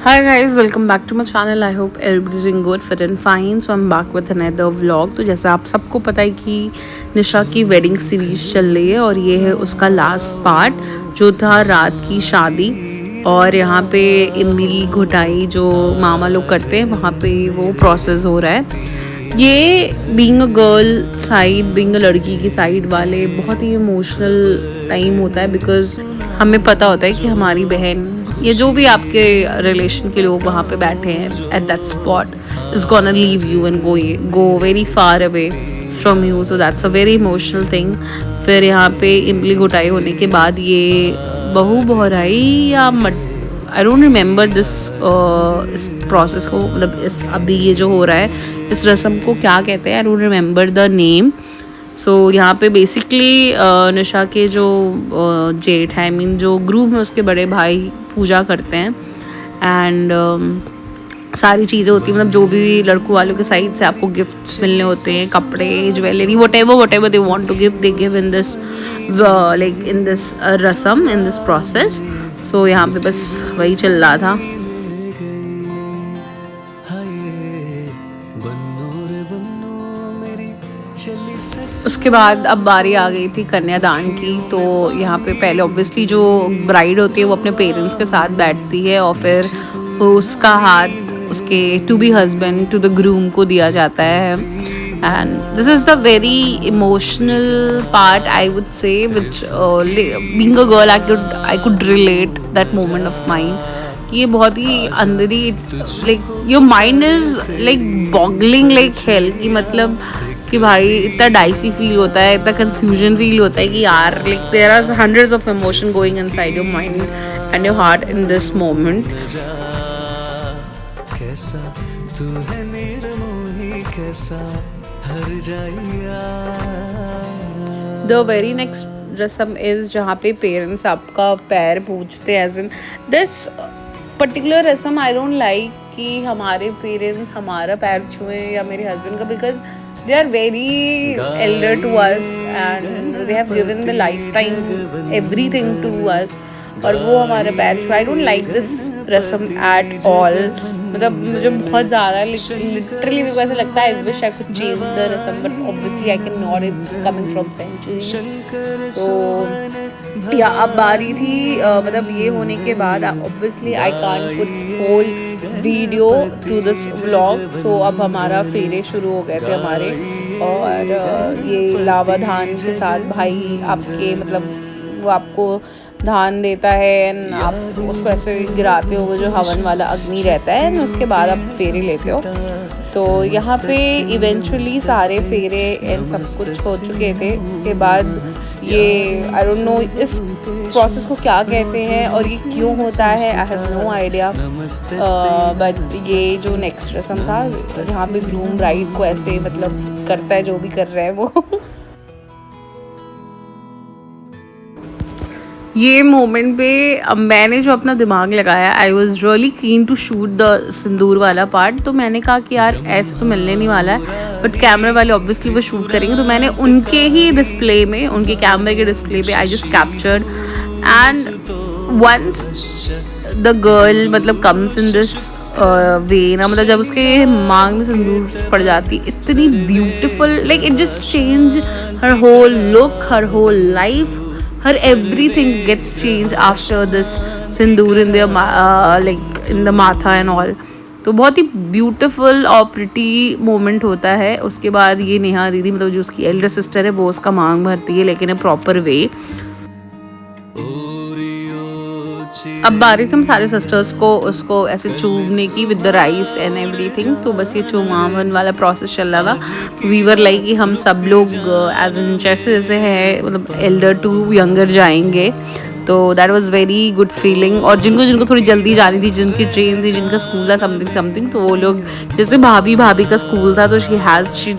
Hi guys, welcome back to my channel. I hope everybody's doing good, fit and fine. So I'm back with another vlog. तो जैसे आप सबको पता है कि निशा की वेडिंग सीरीज चल रही है और ये है उसका लास्ट पार्ट जो था रात की शादी। और यहाँ पे इमली घुटाई जो मामा लोग करते हैं वहाँ पे वो प्रोसेस हो रहा है। ये being a girl side, being a लड़की की साइड वाले बहुत ही इमोशनल टाइम होता है बिकॉज हमें पता होता है कि हमारी बहन ये जो भी आपके रिलेशन के लोग वहाँ पे बैठे हैं at that spot is gonna leave you and go very far away from you, so that's a very emotional thing. फिर यहाँ पे इमली घुटाई होने के बाद ये बहू बहराई या आई डोंट रिमेंबर दिस इस प्रोसेस को, मतलब इस अभी ये जो हो रहा है इस रस्म को क्या कहते हैं, I don't remember the name. So यहाँ पे बेसिकली निशा के जो जेठ है, आई मीन जो ग्रूम है, उसके बड़े भाई पूजा करते हैं एंड सारी चीज़ें होती हैं, मतलब जो भी लड़कों वालों के साइड से आपको गिफ्ट्स मिलने होते हैं, कपड़े, jewellery, whatever they want to give, they give in this like in this रसम, इन दिस प्रोसेस। सो यहाँ पे बस वही चल रहा था। उसके बाद अब बारी आ गई थी कन्यादान की। तो यहाँ पे पहले ऑब्वियसली जो ब्राइड होती है वो अपने पेरेंट्स के साथ बैठती है और फिर उसका हाथ उसके to be husband, to the groom को दिया जाता है। And this is the very emotional part I would say, which being a girl I could relate that moment of mind कि ये बहुत ही अंदर ही like your mind is like boggling like hell, कि मतलब कि भाई इतना डाइसी फील होता है, इतना कंफ्यूजन फील होता है कि यार like there are hundreds of emotion going inside your mind and your heart in this moment. कैसा तू है निर्मोही, कैसा हर जाइया। द वेरी नेक्स्ट रस्म इज जहाँ पे पेरेंट्स आपका पैर पूछते हैं, एज इन दिस पर्टिकुलर रस्म आई डोंट लाइक कि हमारे पेरेंट्स हमारा पैर छुएं या मेरे हस्बैंड का, because they are very elder to us and they have given the lifetime everything to us और वो हमारे पैर छुए। आई डोंट लाइक दिस रस्म एट ऑल, मतलब मुझे बहुत ज़्यादा लिटरली मेरे को ऐसा लगता है I wish I could change the रस्म, but obviously I can not, it's coming from century. तो या अब बारी थी मतलब ये होने के बाद obviously I can't put whole video to this vlog. So अब हमारा फेरे शुरू हो गए थे हमारे, और ये लावा धान के साथ भाई आपके मतलब वो आपको धान देता है एंड आप उसको ऐसे गिराते हो, वो जो हवन वाला अग्नि रहता है, एंड उसके बाद आप फेरे लेते हो। तो यहाँ पे इवेंचुअली सारे फेरे एंड सब कुछ हो चुके थे। उसके बाद ये आई डोंट नो इस प्रोसेस को क्या कहते हैं और ये क्यों होता है, I have no idea, but ये जो नेक्स्ट रस्म था जहाँ पे ग्रूम ब्राइड को ऐसे मतलब करता है जो भी कर रहा है वो ये मोमेंट पे अब मैंने जो अपना दिमाग लगाया, I was really keen to shoot the sindoor वाला पार्ट। तो मैंने कहा कि यार ऐसे तो मिलने नहीं वाला है, बट कैमरे वाले ऑब्वियसली वो शूट करेंगे, तो मैंने उनके ही डिस्प्ले में, उनके कैमरे के डिस्प्ले पे I just captured. And once the girl मतलब कम्स इन दिस वे ना, मतलब जब उसके मांग में सिंदूर पड़ जाती, इतनी beautiful, like it just change her whole look, her whole life, her everything gets changed after this sindoor in their like in the matha and all। तो बहुत ही ब्यूटीफुल और प्रिटी मोमेंट होता है। उसके बाद ये नेहा दीदी मतलब जो उसकी एल्डर सिस्टर है वो उसका मांग भरती है, लेकिन अ प्रॉपर वे। अब बारी थी हम सारे सिस्टर्स को उसको ऐसे चूमने की with the rice and everything. तो बस ये चुमावन वाला प्रोसेस चल रहा था। वी वर लाइक कि हम सब लोग एज इन जैसे जैसे हैं मतलब एल्डर टू यंगर जाएंगे, तो that was very good feeling. और जिनको जिनको थोड़ी जल्दी जानी थी, जिनकी ट्रेन थी, जिनका स्कूल था समथिंग, तो वो लोग, जैसे भाभी का स्कूल था तो she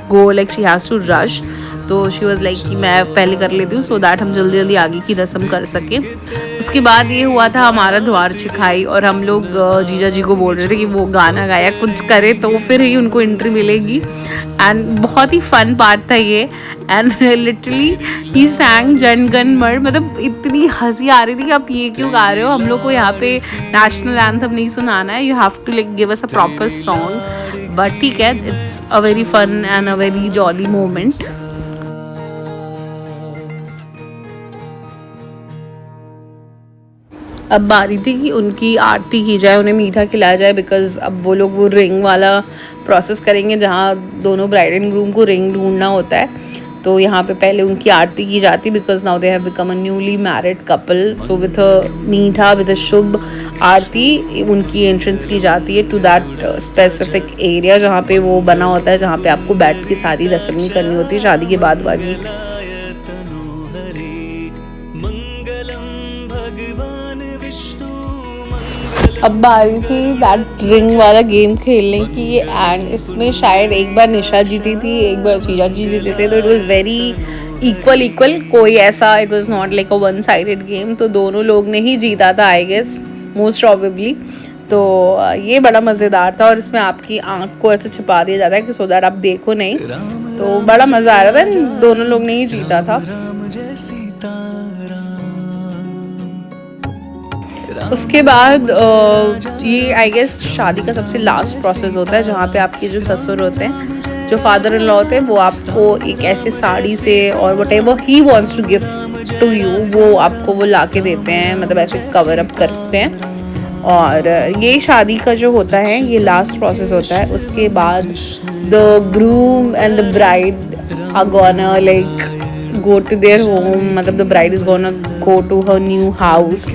go like she has to rush, तो शी वॉज़ लाइक कि मैं पहले कर लेती हूँ सो दैट हम जल्दी जल्दी आगे की रस्म कर सकें। उसके बाद ये हुआ था हमारा द्वार छिखाई, और हम लोग जीजा जी को बोल रहे थे कि वो गाना गाया कुछ करे तो फिर ही उनको एंट्री मिलेगी। एंड बहुत ही फन पार्ट था ये। एंड लिटरली ही सैंग जन गण मर, मतलब इतनी हंसी आ रही थी कि आप ये क्यों गा रहे हो, हम लोग को यहाँ पे नेशनल एंथम नहीं सुनाना है, you have to like give us a proper song. But ठीक है, it's a very fun and a very jolly moment. अब बारी थी कि उनकी आरती की जाए, उन्हें मीठा खिलाया जाए, बिकॉज़ अब वो लोग वो रिंग वाला प्रोसेस करेंगे जहाँ दोनों ब्राइड एंड ग्रूम को रिंग ढूंढना होता है। तो यहाँ पे पहले उनकी आरती की जाती, because now they have become a newly married couple. So with a मीठा, विद अ शुभ आरती उनकी एंट्रेंस की जाती है टू दैट स्पेसिफिक एरिया जहाँ पे वो बना होता है, जहाँ पे आपको बैठ के सारी रस्में करनी होती है शादी के बाद वाली। अब बारी थी दैट रिंग वाला गेम खेलने की, एंड इसमें शायद एक बार निशा जीती थी, एक बार जीजा जी जीते थे। तो इट वाज वेरी इक्वल, कोई ऐसा, it was not like a one sided game. तो दोनों लोग ने ही जीता था आई गेस, मोस्ट प्रॉबेबली। तो ये बड़ा मज़ेदार था, और इसमें आपकी आँख को ऐसे छिपा दिया जाता है कि सो दैट आप देखो नहीं। तो बड़ा मज़ा आ रहा था, दोनों लोग ने ही जीता था। उसके बाद ये आई गेस शादी का सबसे लास्ट प्रोसेस होता है, जहाँ पे आपके जो ससुर होते हैं, जो फादर इन लॉ होते हैं, वो आपको एक ऐसे साड़ी से और whatever he wants to give to you, वो आपको वो ला के देते हैं, मतलब ऐसे कवर अप करते हैं। और ये शादी का जो होता है ये लास्ट प्रोसेस होता है। उसके बाद the groom and the bride are gonna like go to their home, मतलब the bride is gonna go to her new house.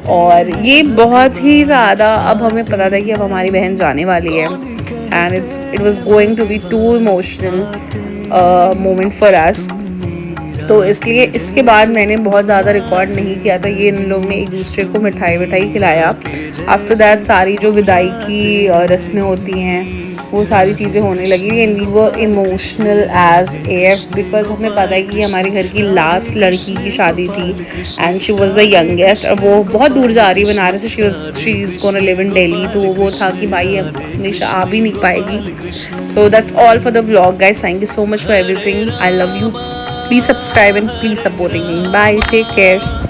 और ये बहुत ही ज़्यादा, अब हमें पता था कि अब हमारी बहन जाने वाली है, and it was going to be too emotional moment for us. तो इसलिए इसके बाद मैंने बहुत ज़्यादा रिकॉर्ड नहीं किया था, ये इन लोग ने एक दूसरे को मिठाई खिलाया। आफ्टर दैट सारी जो विदाई की रस्में होती हैं वो सारी चीज़ें होने लगी, and we were emotional as F, because हमें पता है कि हमारे घर की लास्ट लड़की की शादी थी, and she was the youngest, और वो बहुत दूर जा रही है बनारस से, she is gonna live in Delhi. तो वो था कि भाई अब हमेशा आ भी नहीं पाएगी। So that's all for the vlog guys, thank you so much for everything, I love you, please subscribe and please supporting me, bye, take care।